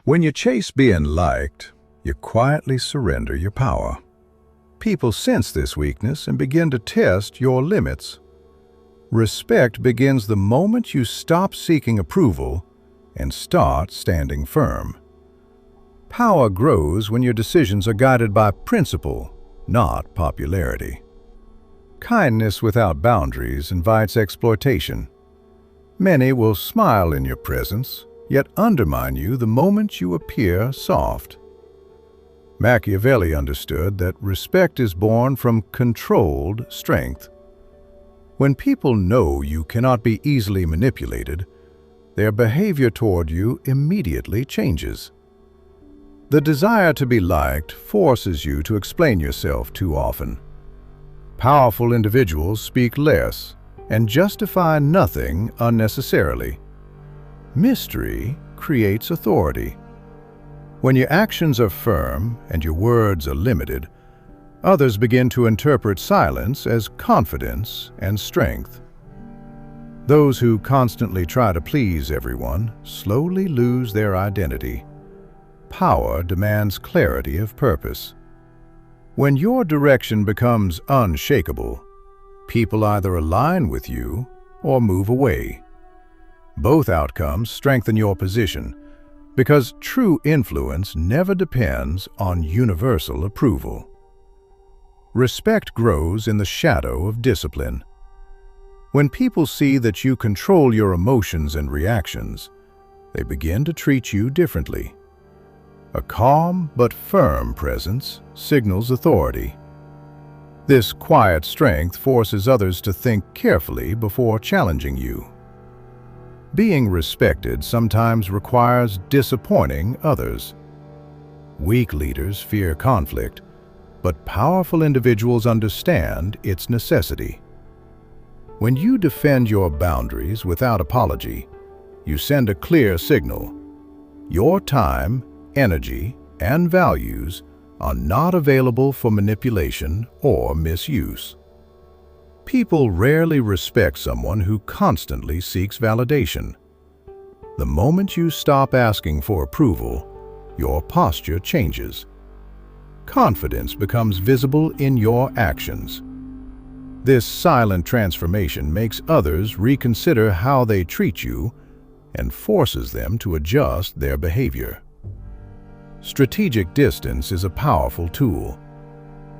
When you chase being liked, you quietly surrender your power. People sense this weakness and begin to test your limits. Respect begins the moment you stop seeking approval and start standing firm. Power grows when your decisions are guided by principle, not popularity. Kindness without boundaries invites exploitation. Many will smile in your presence, yet undermine you the moment you appear soft. Machiavelli understood that respect is born from controlled strength. When people know you cannot be easily manipulated, their behavior toward you immediately changes. The desire to be liked forces you to explain yourself too often. Powerful individuals speak less and justify nothing unnecessarily. Mystery creates authority. When your actions are firm and your words are limited, others begin to interpret silence as confidence and strength. Those who constantly try to please everyone slowly lose their identity. Power demands clarity of purpose. When your direction becomes unshakable, people either align with you or move away. Both outcomes strengthen your position, because true influence never depends on universal approval. Respect grows in the shadow of discipline. When people see that you control your emotions and reactions, they begin to treat you differently. A calm but firm presence signals authority. This quiet strength forces others to think carefully before challenging you. Being respected sometimes requires disappointing others. Weak leaders fear conflict, but powerful individuals understand its necessity. When you defend your boundaries without apology, you send a clear signal. Your time, energy, and values are not available for manipulation or misuse. People rarely respect someone who constantly seeks validation. The moment you stop asking for approval, your posture changes. Confidence becomes visible in your actions. This silent transformation makes others reconsider how they treat you and forces them to adjust their behavior. Strategic distance is a powerful tool.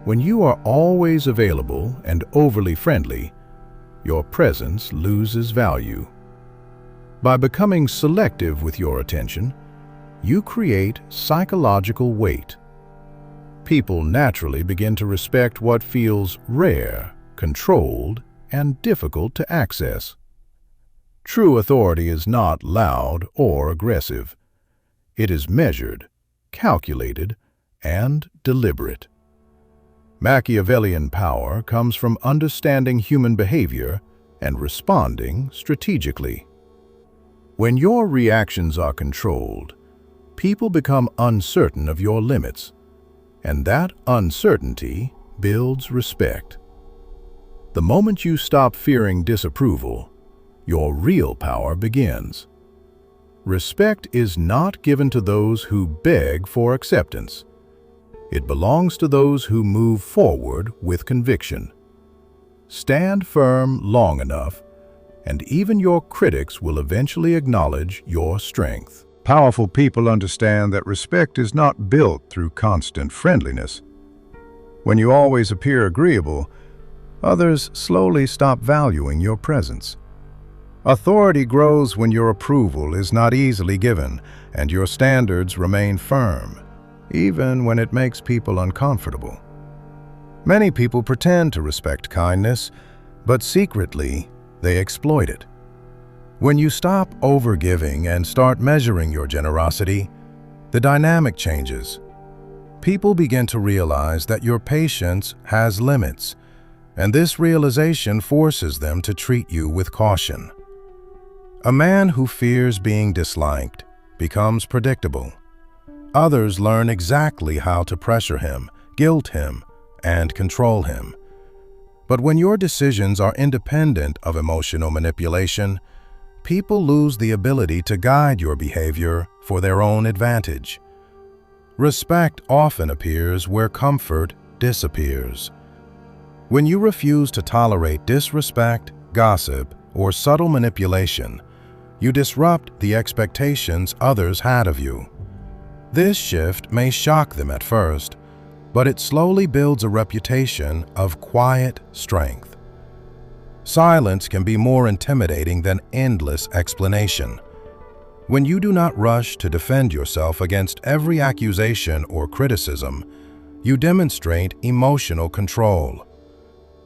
When you are always available and overly friendly, your presence loses value. By becoming selective with your attention, you create psychological weight. People naturally begin to respect what feels rare, controlled, and difficult to access. True authority is not loud or aggressive. It is measured, calculated, and deliberate. Machiavellian power comes from understanding human behavior and responding strategically. When your reactions are controlled, people become uncertain of your limits, and that uncertainty builds respect. The moment you stop fearing disapproval, your real power begins. Respect is not given to those who beg for acceptance. It belongs to those who move forward with conviction. Stand firm long enough, and even your critics will eventually acknowledge your strength. Powerful people understand that respect is not built through constant friendliness. When you always appear agreeable, others slowly stop valuing your presence. Authority grows when your approval is not easily given and your standards remain firm, even when it makes people uncomfortable. Many people pretend to respect kindness, but secretly, they exploit it. When you stop overgiving and start measuring your generosity, the dynamic changes. People begin to realize that your patience has limits, and this realization forces them to treat you with caution. A man who fears being disliked becomes predictable. Others learn exactly how to pressure him, guilt him, and control him. But when your decisions are independent of emotional manipulation, people lose the ability to guide your behavior for their own advantage. Respect often appears where comfort disappears. When you refuse to tolerate disrespect, gossip, or subtle manipulation, you disrupt the expectations others had of you. This shift may shock them at first, but it slowly builds a reputation of quiet strength. Silence can be more intimidating than endless explanation. When you do not rush to defend yourself against every accusation or criticism, you demonstrate emotional control.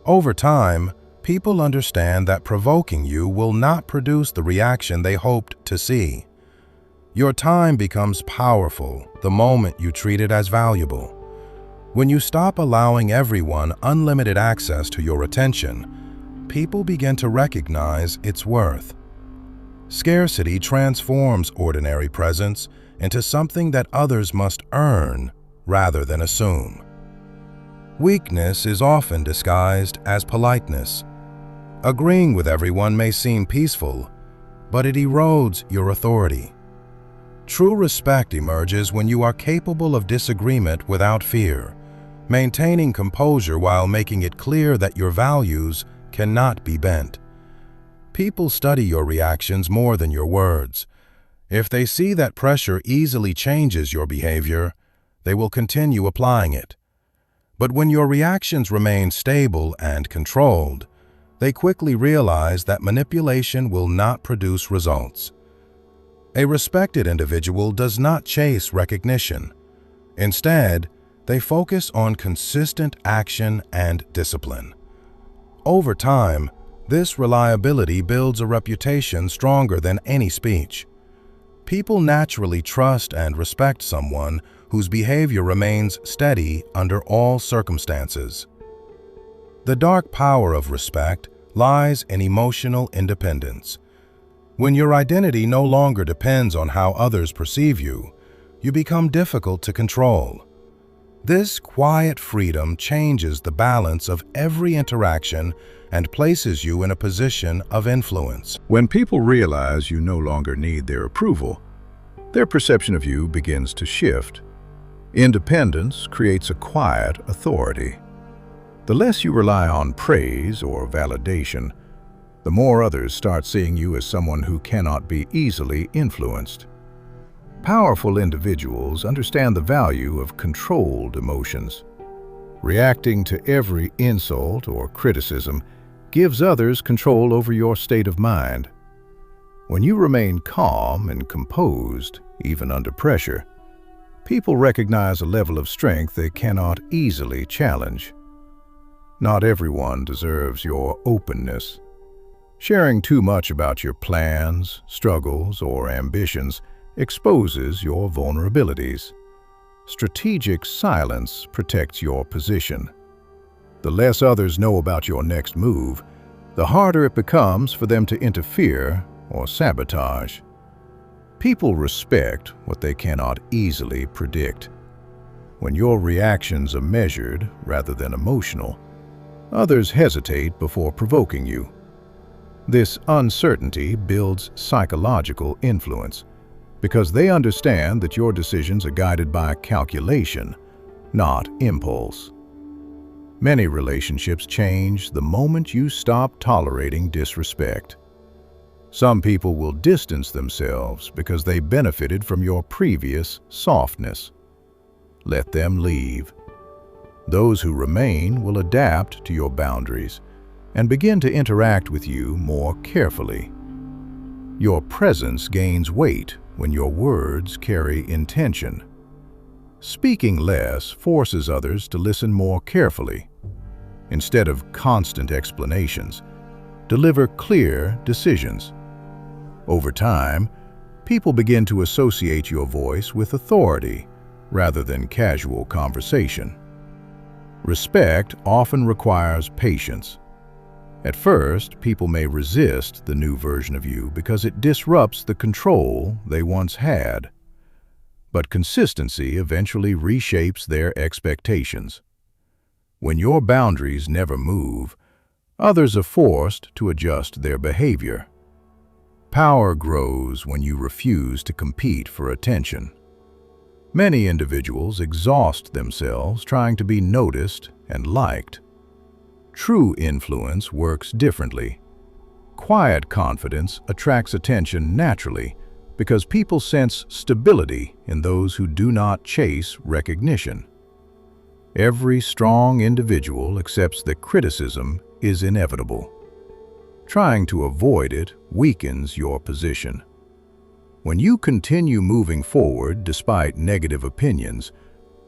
Over time, people understand that provoking you will not produce the reaction they hoped to see. Your time becomes powerful the moment you treat it as valuable. When you stop allowing everyone unlimited access to your attention, people begin to recognize its worth. Scarcity transforms ordinary presence into something that others must earn rather than assume. Weakness is often disguised as politeness. Agreeing with everyone may seem peaceful, but it erodes your authority. True respect emerges when you are capable of disagreement without fear, maintaining composure while making it clear that your values cannot be bent. People study your reactions more than your words. If they see that pressure easily changes your behavior, they will continue applying it. But when your reactions remain stable and controlled, they quickly realize that manipulation will not produce results. A respected individual does not chase recognition. Instead, they focus on consistent action and discipline. Over time, this reliability builds a reputation stronger than any speech. People naturally trust and respect someone whose behavior remains steady under all circumstances. The dark power of respect lies in emotional independence. When your identity no longer depends on how others perceive you, you become difficult to control. This quiet freedom changes the balance of every interaction and places you in a position of influence. When people realize you no longer need their approval, their perception of you begins to shift. Independence creates a quiet authority. The less you rely on praise or validation, the more others start seeing you as someone who cannot be easily influenced. Powerful individuals understand the value of controlled emotions. Reacting to every insult or criticism gives others control over your state of mind. When you remain calm and composed, even under pressure, people recognize a level of strength they cannot easily challenge. Not everyone deserves your openness. Sharing too much about your plans, struggles, or ambitions exposes your vulnerabilities. Strategic silence protects your position. The less others know about your next move, the harder it becomes for them to interfere or sabotage. People respect what they cannot easily predict. When your reactions are measured rather than emotional, others hesitate before provoking you. This uncertainty builds psychological influence because they understand that your decisions are guided by calculation, not impulse. Many relationships change the moment you stop tolerating disrespect. Some people will distance themselves because they benefited from your previous softness. Let them leave. Those who remain will adapt to your boundaries and begin to interact with you more carefully. Your presence gains weight when your words carry intention. Speaking less forces others to listen more carefully. Instead of constant explanations, deliver clear decisions. Over time, people begin to associate your voice with authority rather than casual conversation. Respect often requires patience. At first, people may resist the new version of you because it disrupts the control they once had. But consistency eventually reshapes their expectations. When your boundaries never move, others are forced to adjust their behavior. Power grows when you refuse to compete for attention. Many individuals exhaust themselves trying to be noticed and liked. True influence works differently. Quiet confidence attracts attention naturally because people sense stability in those who do not chase recognition. Every strong individual accepts that criticism is inevitable. Trying to avoid it weakens your position. When you continue moving forward despite negative opinions,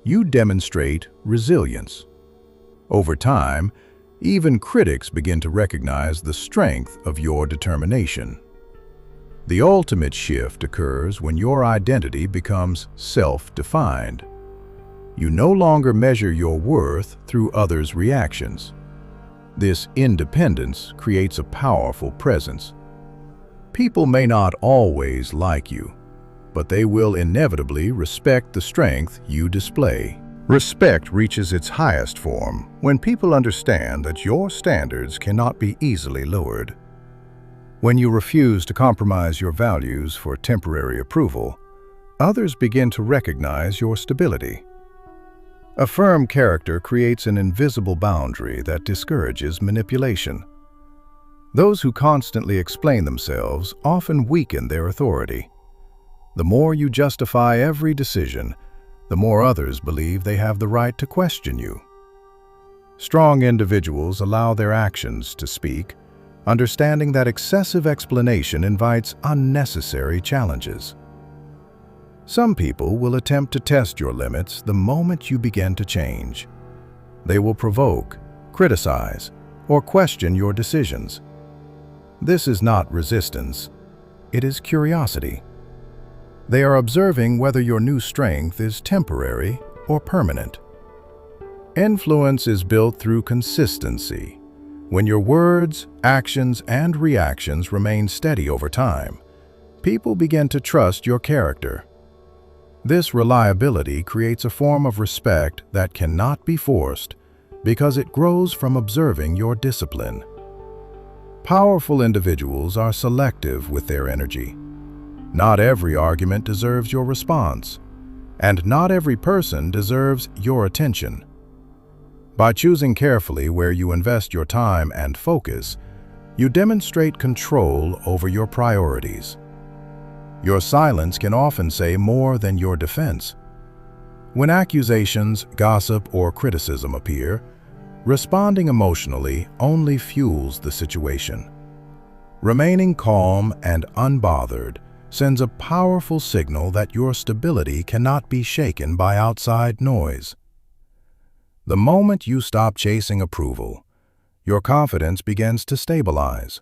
you demonstrate resilience. Over time, even critics begin to recognize the strength of your determination. The ultimate shift occurs when your identity becomes self-defined. You no longer measure your worth through others' reactions. This independence creates a powerful presence. People may not always like you, but they will inevitably respect the strength you display. Respect reaches its highest form when people understand that your standards cannot be easily lowered. When you refuse to compromise your values for temporary approval, others begin to recognize your stability. A firm character creates an invisible boundary that discourages manipulation. Those who constantly explain themselves often weaken their authority. The more you justify every decision, the more others believe they have the right to question you. Strong individuals allow their actions to speak, understanding that excessive explanation invites unnecessary challenges. Some people will attempt to test your limits the moment you begin to change. They will provoke, criticize, or question your decisions. This is not resistance, it is curiosity. They are observing whether your new strength is temporary or permanent. Influence is built through consistency. When your words, actions, and reactions remain steady over time, people begin to trust your character. This reliability creates a form of respect that cannot be forced because it grows from observing your discipline. Powerful individuals are selective with their energy. Not every argument deserves your response, and not every person deserves your attention. By choosing carefully where you invest your time and focus, you demonstrate control over your priorities. Your silence can often say more than your defense. When accusations, gossip, or criticism appear, responding emotionally only fuels the situation. Remaining calm and unbothered sends a powerful signal that your stability cannot be shaken by outside noise. The moment you stop chasing approval, your confidence begins to stabilize.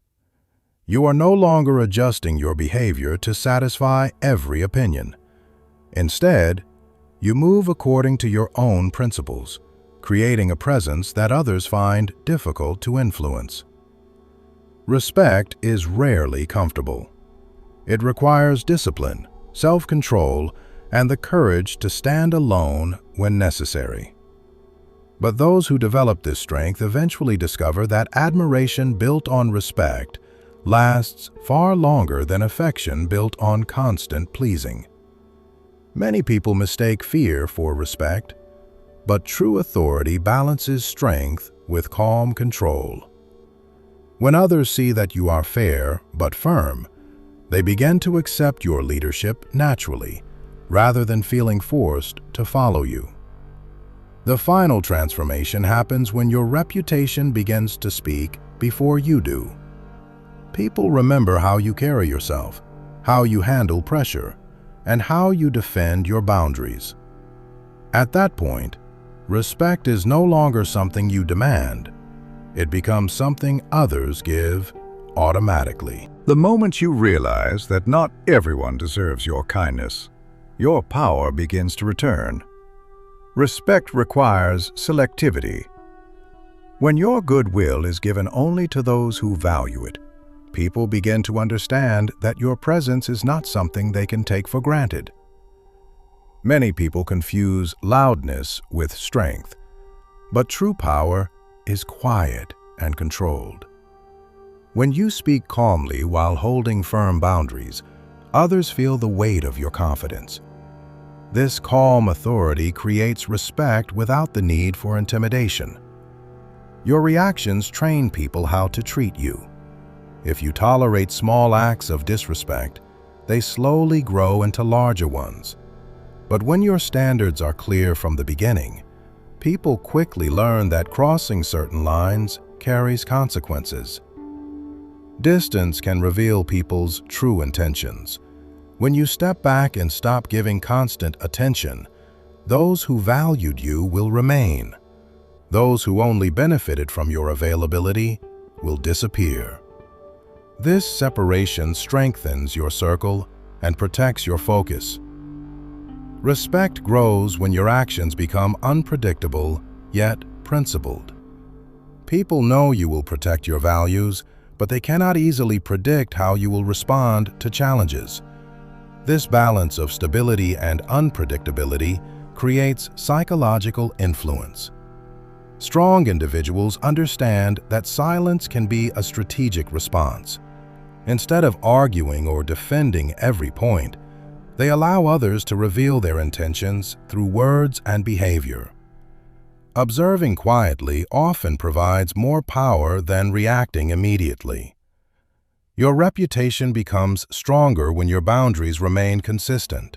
You are no longer adjusting your behavior to satisfy every opinion. Instead, you move according to your own principles, creating a presence that others find difficult to influence. Respect is rarely comfortable. It requires discipline, self-control, and the courage to stand alone when necessary. But those who develop this strength eventually discover that admiration built on respect lasts far longer than affection built on constant pleasing. Many people mistake fear for respect, but true authority balances strength with calm control. When others see that you are fair but firm, they begin to accept your leadership naturally, rather than feeling forced to follow you. The final transformation happens when your reputation begins to speak before you do. People remember how you carry yourself, how you handle pressure, and how you defend your boundaries. At that point, respect is no longer something you demand. It becomes something others give automatically. The moment you realize that not everyone deserves your kindness, your power begins to return. Respect requires selectivity. When your goodwill is given only to those who value it, people begin to understand that your presence is not something they can take for granted. Many people confuse loudness with strength, but true power is quiet and controlled. When you speak calmly while holding firm boundaries, others feel the weight of your confidence. This calm authority creates respect without the need for intimidation. Your reactions train people how to treat you. If you tolerate small acts of disrespect, they slowly grow into larger ones. But when your standards are clear from the beginning, people quickly learn that crossing certain lines carries consequences. Distance can reveal people's true intentions. When you step back and stop giving constant attention, those who valued you will remain. Those who only benefited from your availability will disappear. This separation strengthens your circle and protects your focus. Respect grows when your actions become unpredictable, yet principled. People know you will protect your values, but they cannot easily predict how you will respond to challenges. This balance of stability and unpredictability creates psychological influence. Strong individuals understand that silence can be a strategic response. Instead of arguing or defending every point, they allow others to reveal their intentions through words and behavior. Observing quietly often provides more power than reacting immediately. Your reputation becomes stronger when your boundaries remain consistent.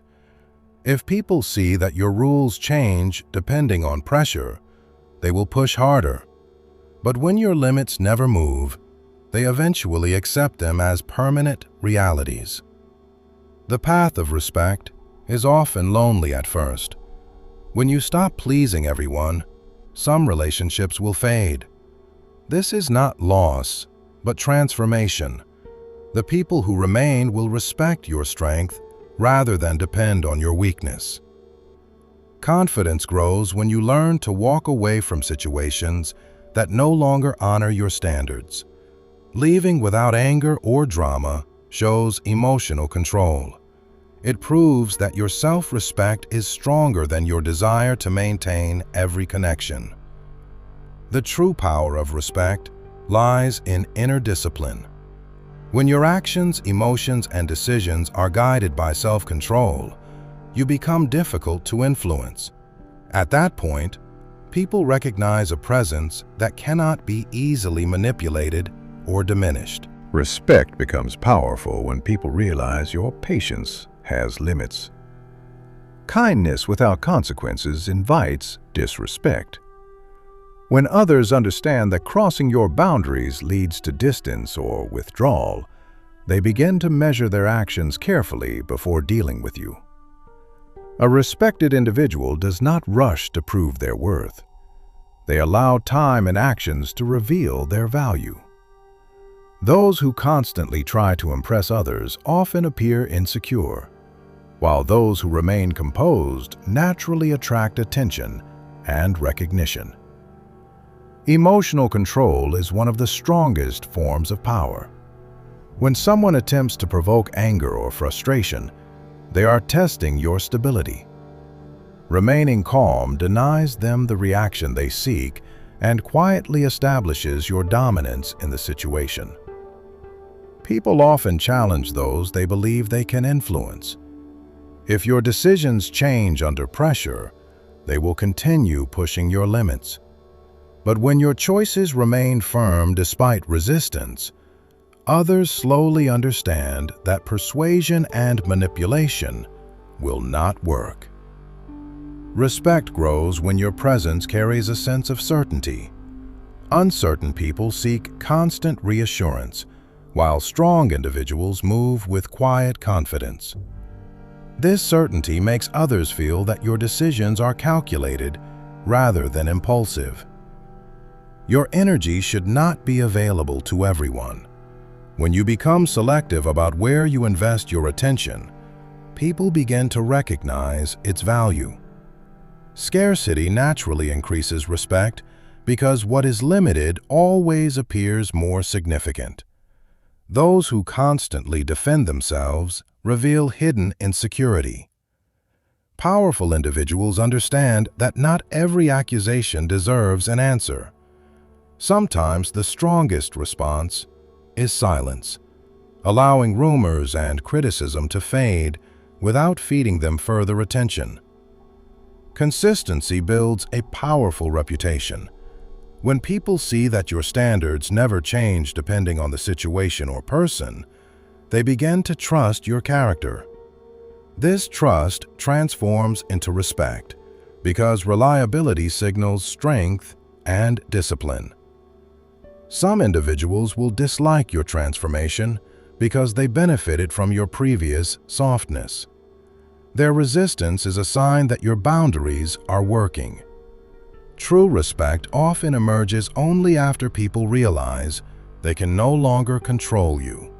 If people see that your rules change depending on pressure, they will push harder. But when your limits never move, they eventually accept them as permanent realities. The path of respect is often lonely at first. When you stop pleasing everyone, some relationships will fade. This is not loss, but transformation. The people who remain will respect your strength rather than depend on your weakness. Confidence grows when you learn to walk away from situations that no longer honor your standards. Leaving without anger or drama shows emotional control. It proves that your self-respect is stronger than your desire to maintain every connection. The true power of respect lies in inner discipline. When your actions, emotions, and decisions are guided by self-control, you become difficult to influence. At that point, people recognize a presence that cannot be easily manipulated or diminished. Respect becomes powerful when people realize your patience has limits. Kindness without consequences invites disrespect. When others understand that crossing your boundaries leads to distance or withdrawal, they begin to measure their actions carefully before dealing with you. A respected individual does not rush to prove their worth. They allow time and actions to reveal their value. Those who constantly try to impress others often appear insecure, while those who remain composed naturally attract attention and recognition. Emotional control is one of the strongest forms of power. When someone attempts to provoke anger or frustration, they are testing your stability. Remaining calm denies them the reaction they seek and quietly establishes your dominance in the situation. People often challenge those they believe they can influence. If your decisions change under pressure, they will continue pushing your limits. But when your choices remain firm despite resistance, others slowly understand that persuasion and manipulation will not work. Respect grows when your presence carries a sense of certainty. Uncertain people seek constant reassurance, while strong individuals move with quiet confidence. This certainty makes others feel that your decisions are calculated rather than impulsive. Your energy should not be available to everyone. When you become selective about where you invest your attention, people begin to recognize its value. Scarcity naturally increases respect because what is limited always appears more significant. Those who constantly defend themselves reveal hidden insecurity. Powerful individuals understand that not every accusation deserves an answer. Sometimes the strongest response is silence, allowing rumors and criticism to fade without feeding them further attention. Consistency builds a powerful reputation. When people see that your standards never change depending on the situation or person, they begin to trust your character. This trust transforms into respect because reliability signals strength and discipline. Some individuals will dislike your transformation because they benefited from your previous softness. Their resistance is a sign that your boundaries are working. True respect often emerges only after people realize they can no longer control you.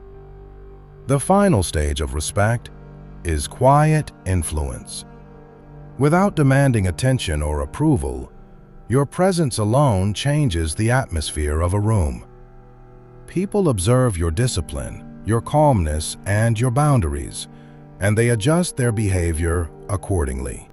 The final stage of respect is quiet influence. Without demanding attention or approval, your presence alone changes the atmosphere of a room. People observe your discipline, your calmness, and your boundaries, and they adjust their behavior accordingly.